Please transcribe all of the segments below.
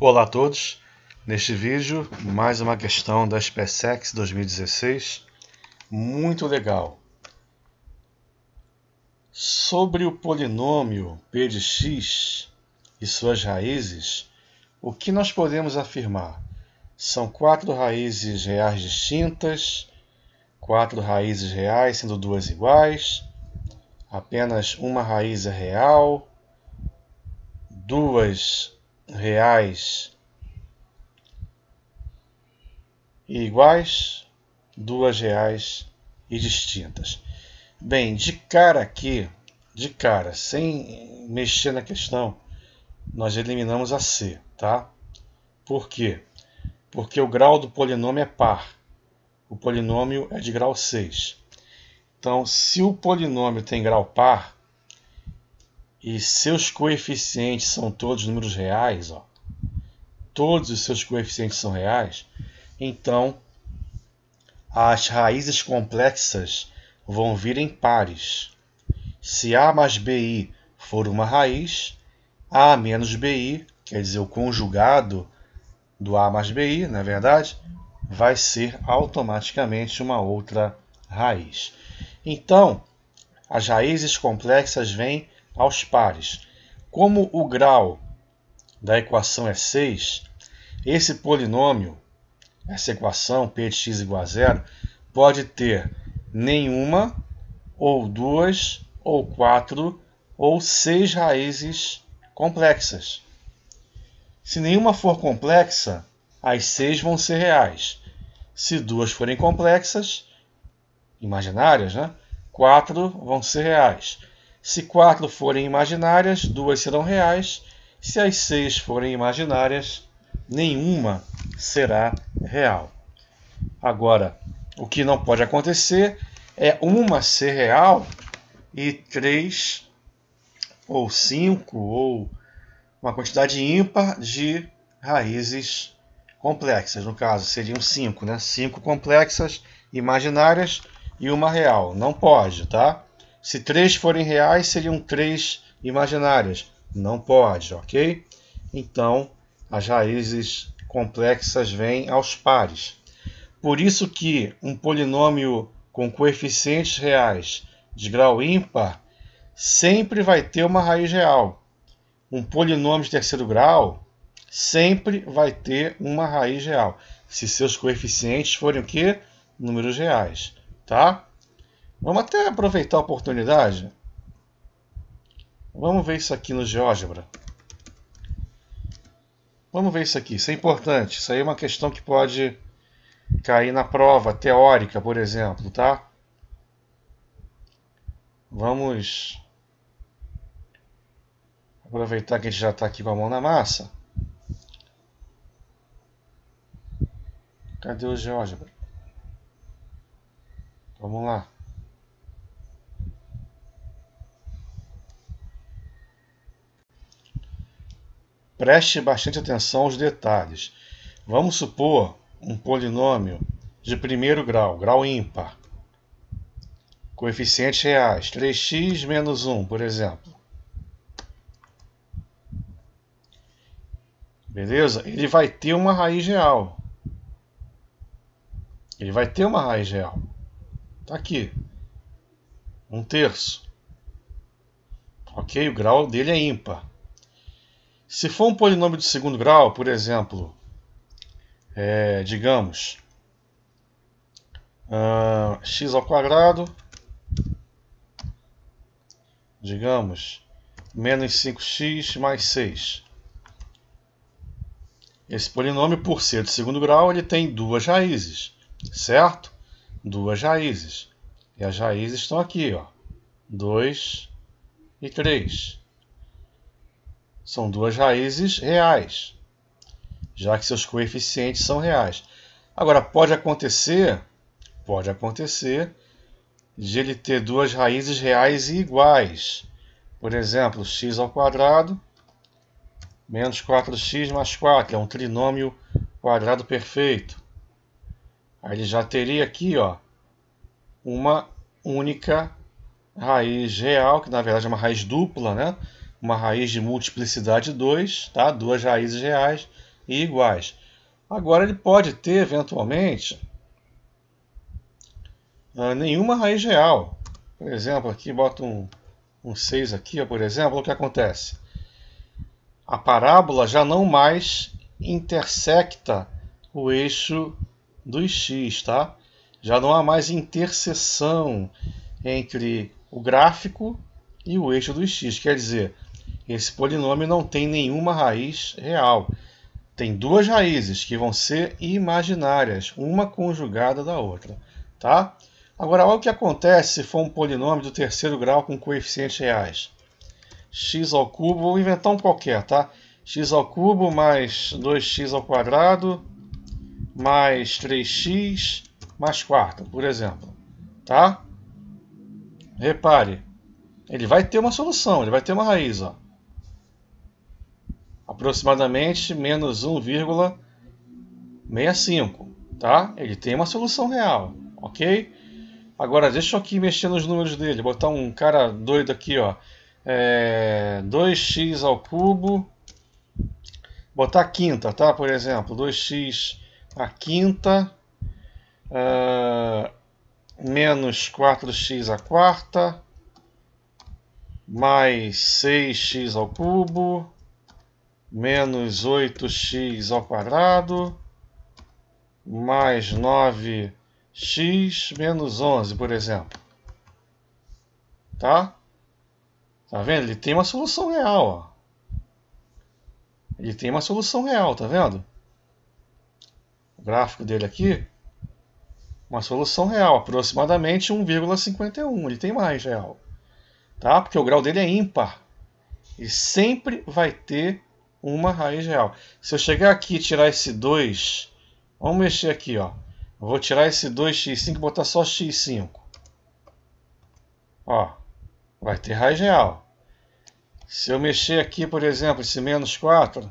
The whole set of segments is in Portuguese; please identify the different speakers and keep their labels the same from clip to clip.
Speaker 1: Olá a todos, neste vídeo mais uma questão da SpaceX 2016, muito legal. Sobre o polinômio p de x e suas raízes, o que nós podemos afirmar? São 4 raízes reais distintas, 4 raízes reais sendo duas iguais, apenas uma raiz é real, duas reais e iguais, duas reais e distintas. Bem, de cara aqui, sem mexer na questão, nós eliminamos a C, tá? Por quê? Porque o grau do polinômio é par. O polinômio é de grau 6. Então, se o polinômio tem grau par e seus coeficientes são todos números reais, ó, todos os seus coeficientes são reais, então as raízes complexas vão vir em pares. Se A mais BI for uma raiz, A menos BI, quer dizer, o conjugado do A mais BI, na verdade, vai ser automaticamente uma outra raiz. Então, as raízes complexas vêm aos pares. Como o grau da equação é 6, esse polinômio, essa equação p de x igual a zero, pode ter nenhuma, ou duas, ou quatro, ou 6 raízes complexas. Se nenhuma for complexa, as 6 vão ser reais. Se duas forem complexas, imaginárias, né? 4 vão ser reais. Se 4 forem imaginárias, 2 serão reais. Se as 6 forem imaginárias, nenhuma será real. Agora, o que não pode acontecer é uma ser real e 3 ou 5 ou uma quantidade ímpar de raízes complexas. No caso, seriam 5, né? 5 complexas imaginárias e uma real. Não pode, tá? Se 3 forem reais, seriam 3 imaginárias. Não pode, ok? Então, as raízes complexas vêm aos pares. Por isso que um polinômio com coeficientes reais de grau ímpar sempre vai ter uma raiz real. Um polinômio de terceiro grau sempre vai ter uma raiz real, se seus coeficientes forem o quê? Números reais, tá? Vamos até aproveitar a oportunidade. Vamos ver isso aqui no GeoGebra. Vamos ver isso aqui, isso é importante. Isso aí é uma questão que pode cair na prova teórica, por exemplo, tá? Vamos aproveitar que a gente já está aqui com a mão na massa. Cadê o GeoGebra? Vamos lá. Preste bastante atenção aos detalhes. Vamos supor um polinômio de primeiro grau, grau ímpar. Coeficientes reais, 3x menos 1, por exemplo. Beleza? Ele vai ter uma raiz real. Ele vai ter uma raiz real. Está aqui. 1/3. Ok? O grau dele é ímpar. Se for um polinômio de segundo grau, por exemplo, digamos, x ao quadrado, digamos, menos 5x mais 6. Esse polinômio, por ser de segundo grau, ele tem duas raízes, certo? Duas raízes. E as raízes estão aqui, ó, 2 e 3. São duas raízes reais, já que seus coeficientes são reais. Agora, pode acontecer de ele ter duas raízes reais e iguais. Por exemplo, x ao quadrado menos 4x mais 4, é um trinômio quadrado perfeito. Aí ele já teria aqui, ó, uma única raiz real, que na verdade é uma raiz dupla, né? Uma raiz de multiplicidade 2, tá? Duas raízes reais, e iguais. Agora ele pode ter, eventualmente, nenhuma raiz real. Por exemplo, aqui bota um 6 aqui, ó, por exemplo, o que acontece? A parábola já não mais intersecta o eixo dos x, tá? Já não há mais interseção entre o gráfico e o eixo dos x. Quer dizer, esse polinômio não tem nenhuma raiz real. Tem duas raízes que vão ser imaginárias, uma conjugada da outra, tá? Agora, olha o que acontece se for um polinômio do terceiro grau com coeficientes reais. X ao cubo, vou inventar um qualquer, tá? X ao cubo mais 2x ao quadrado mais 3x mais quarta, por exemplo, tá? Repare, ele vai ter uma solução, ele vai ter uma raiz, ó. Aproximadamente menos 1,65, tá? Ele tem uma solução real, ok? Agora, deixa eu aqui mexer nos números dele, botar um cara doido aqui, ó. 2x ao cubo, botar a quinta, tá? Por exemplo, 2x à quinta, menos 4x à quarta, mais 6x ao cubo, menos 8x ao quadrado, mais 9x, menos 11, por exemplo. Tá? Tá vendo? Ele tem uma solução real, ó. Ele tem uma solução real, tá vendo? O gráfico dele aqui, uma solução real, aproximadamente 1,51. Ele tem mais real. Tá? Porque o grau dele é ímpar. Ele sempre vai ter uma raiz real. Se eu chegar aqui e tirar esse 2, vamos mexer aqui, ó. Eu vou tirar esse 2x5 e botar só x5. Ó, vai ter raiz real. Se eu mexer aqui, por exemplo, esse menos 4,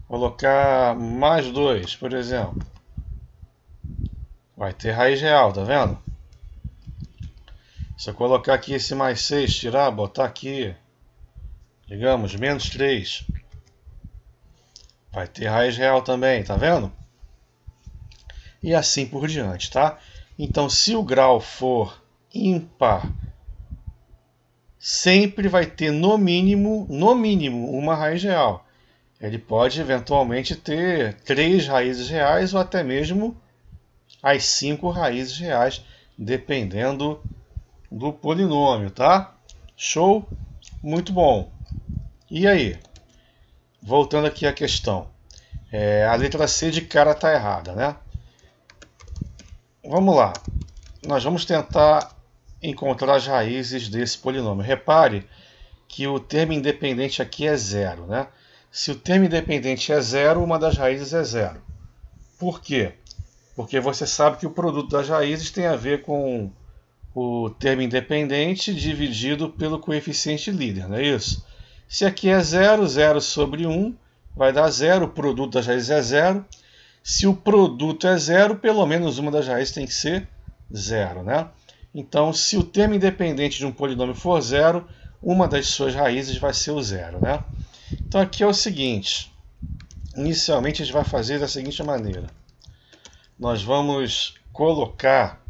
Speaker 1: colocar mais 2, por exemplo, vai ter raiz real, tá vendo? Se eu colocar aqui esse mais 6, tirar, botar aqui, digamos, menos 3, vai ter raiz real também, tá vendo? E assim por diante, tá? Então, se o grau for ímpar, sempre vai ter no mínimo uma raiz real. Ele pode eventualmente ter 3 raízes reais ou até mesmo as 5 raízes reais, dependendo do polinômio, tá? Show? Muito bom. E aí? Voltando aqui à questão. A letra C de cara está errada, né? Vamos lá. Nós vamos tentar encontrar as raízes desse polinômio. Repare que o termo independente aqui é zero, né? Se o termo independente é zero, uma das raízes é zero. Por quê? Porque você sabe que o produto das raízes tem a ver com o termo independente dividido pelo coeficiente líder, não é isso? Se aqui é 0, 0 sobre 1 vai dar 0, o produto das raízes é 0. Se o produto é 0, pelo menos uma das raízes tem que ser 0, né? Então, se o termo independente de um polinômio for 0, uma das suas raízes vai ser o 0, né? Então aqui é o seguinte, inicialmente a gente vai fazer da seguinte maneira. Nós vamos colocar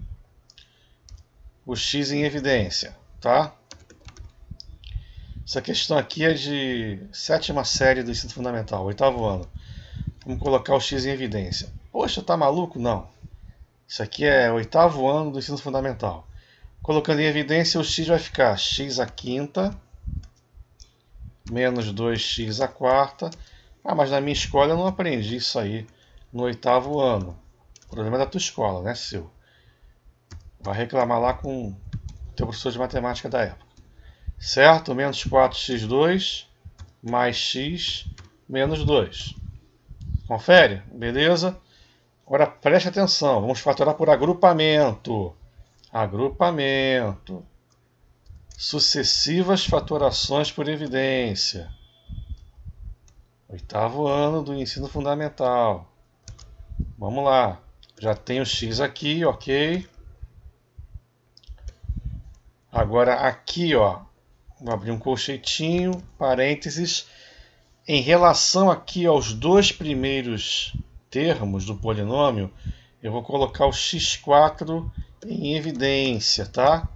Speaker 1: o x em evidência, tá? Essa questão aqui é de 7ª série do ensino fundamental, 8º ano. Vamos colocar o x em evidência. Poxa, tá maluco? Não. Isso aqui é 8º ano do ensino fundamental. Colocando em evidência, o x vai ficar x à quinta menos 2x à quarta. Ah, mas na minha escola eu não aprendi isso aí no 8º ano. O problema é da tua escola, né, seu? Vai reclamar lá com o teu professor de matemática da época. Certo? Menos 4x2 mais x menos 2. Confere? Beleza? Agora preste atenção. Vamos fatorar por agrupamento. Agrupamento. Sucessivas fatorações por evidência. 8º ano do ensino fundamental. Vamos lá. Já tenho o x aqui, ok. Agora aqui, ó, vou abrir um colchetinho, parênteses. Em relação aqui aos dois primeiros termos do polinômio, eu vou colocar o x4 em evidência, tá?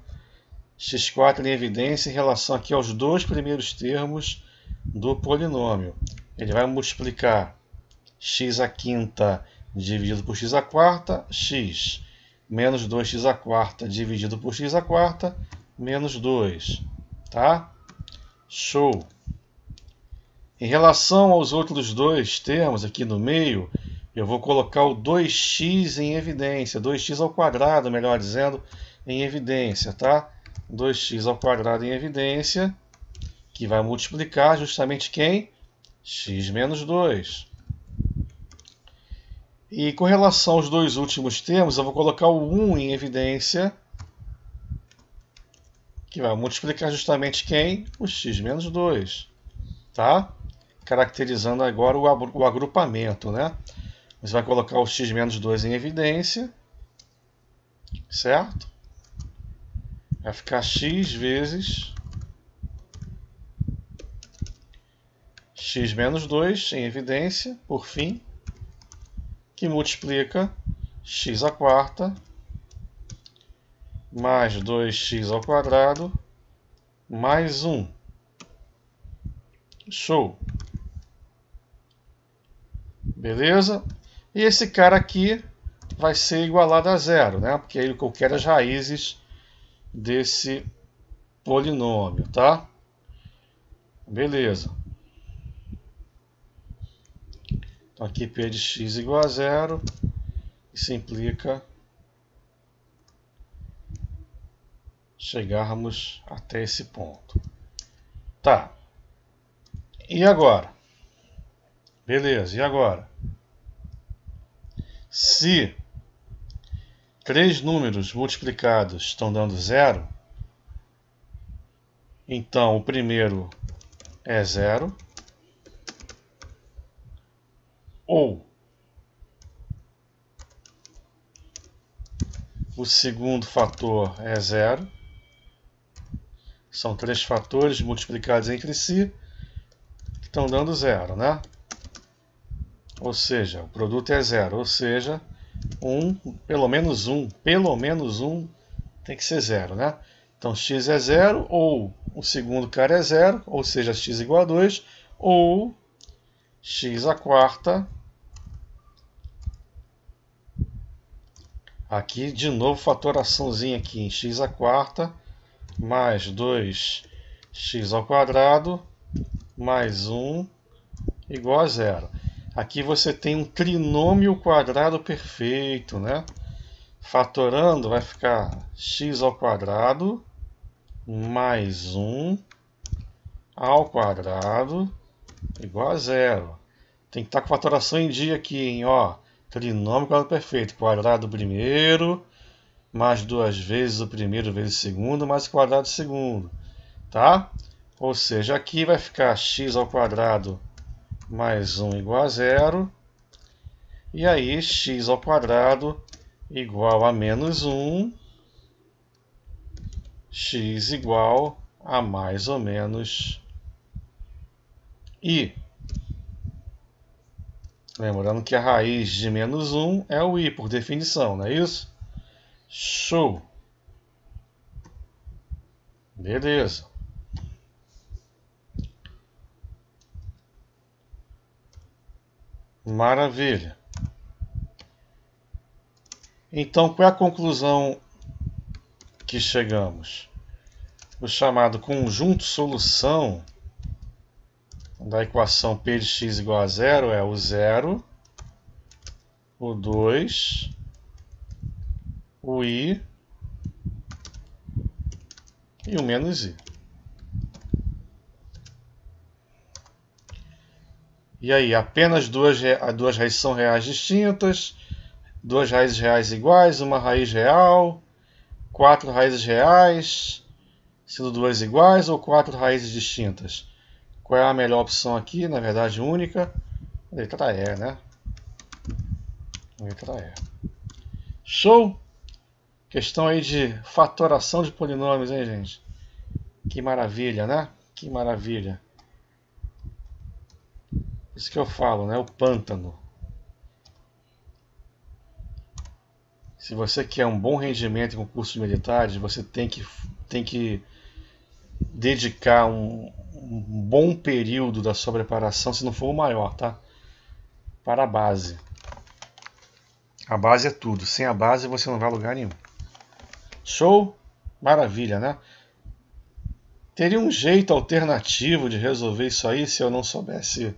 Speaker 1: x4 em evidência em relação aqui aos dois primeiros termos do polinômio. Ele vai multiplicar x à quinta dividido por x à quarta, x menos 2x à quarta dividido por x à quarta, menos 2. Tá? Show! Em relação aos outros dois termos aqui no meio, eu vou colocar o 2x em evidência, 2x ao quadrado, melhor dizendo, em evidência, tá? 2x ao quadrado em evidência, que vai multiplicar justamente quem? X menos 2. E com relação aos dois últimos termos, eu vou colocar o 1 em evidência, que vai multiplicar justamente quem? O x menos 2. Tá? Caracterizando agora o agrupamento, né? Você vai colocar o x menos 2 em evidência, certo? Vai ficar x vezes x menos 2 em evidência, por fim, que multiplica x à quarta mais 2x ao quadrado mais 1. Show! Beleza? E esse cara aqui vai ser igualado a zero, né? Porque aí eu quero as raízes desse polinômio, tá? Beleza. Então aqui P de x igual a zero. Isso implica chegarmos até esse ponto. Tá. E agora? Beleza, e agora? Se três números multiplicados estão dando zero, então o primeiro é zero, ou o segundo fator é zero. São três fatores multiplicados entre si que estão dando zero, né? Ou seja, o produto é zero, ou seja, pelo menos um tem que ser zero, né? Então x é zero, ou o segundo cara é zero, ou seja, x igual a 2, ou x à quarta. Aqui, de novo, fatoraçãozinha aqui em x à quarta, mais 2x ao quadrado, mais 1, igual a zero. Aqui você tem um trinômio quadrado perfeito, né? Fatorando vai ficar x ao quadrado mais 1 ao quadrado igual a zero. Tem que estar com fatoração em dia aqui, hein? Ó, trinômio quadrado perfeito. Quadrado do primeiro, mais duas vezes o primeiro vezes o segundo, mais o quadrado do segundo. Tá? Ou seja, aqui vai ficar x ao quadrado mais 1 igual a zero. E aí, x ao quadrado igual a menos 1. X igual a mais ou menos i. Lembrando que a raiz de menos 1 é o i, por definição, não é isso? Show! Beleza. Maravilha. Então, qual é a conclusão que chegamos? O chamado conjunto solução da equação P de x igual a zero é o 0, o 2, o i e o menos i. E aí, apenas duas raízes são reais distintas, duas raízes reais iguais, uma raiz real, quatro raízes reais, sendo duas iguais, ou quatro raízes distintas? Qual é a melhor opção aqui? Na verdade, única. Letra E, né? Letra E. Show! Questão aí de fatoração de polinômios, hein, gente? Que maravilha, né? Que maravilha. Isso que eu falo, né? O pântano. Se você quer um bom rendimento em concursos militares, você tem que dedicar um bom período da sua preparação, se não for o maior, tá? Para a base. A base é tudo. Sem a base você não vai a lugar nenhum. Show? Maravilha, né? Teria um jeito alternativo de resolver isso aí se eu não soubesse,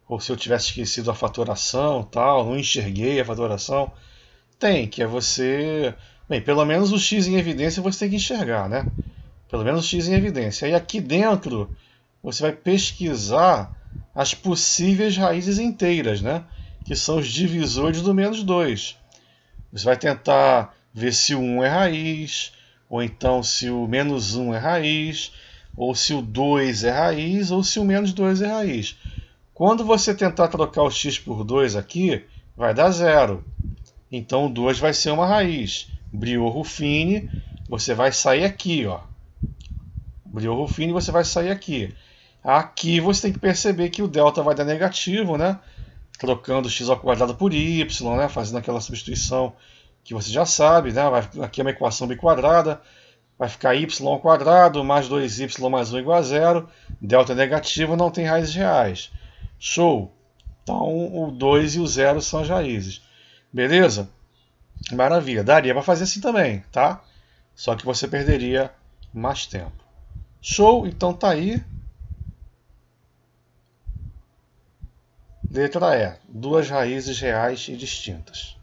Speaker 1: ou se eu tivesse esquecido a fatoração, tal, não enxerguei a fatoração. Tem, que é você... Bem, pelo menos o X em evidência você tem que enxergar, né? Pelo menos o X em evidência. E aqui dentro você vai pesquisar as possíveis raízes inteiras, né? Que são os divisores do menos 2. Você vai tentar ver se o 1 é raiz, ou então se o menos 1 é raiz, ou se o 2 é raiz, ou se o menos 2 é raiz. Quando você tentar trocar o x por 2 aqui, vai dar 0. Então o 2 vai ser uma raiz. Briot-Ruffini, você vai sair aqui, ó. Briot-Ruffini, você vai sair aqui. Aqui você tem que perceber que o delta vai dar negativo, né? Trocando x ao quadrado por y, né? Fazendo aquela substituição que você já sabe, né? Aqui é uma equação biquadrada. Vai ficar y ao quadrado mais 2y mais 1 igual a 0. Delta é negativo, não tem raízes reais. Show! Então o 2 e o 0 são as raízes. Beleza? Maravilha. Daria para fazer assim também, tá? Só que você perderia mais tempo. Show? Então tá aí. Letra E. Duas raízes reais e distintas.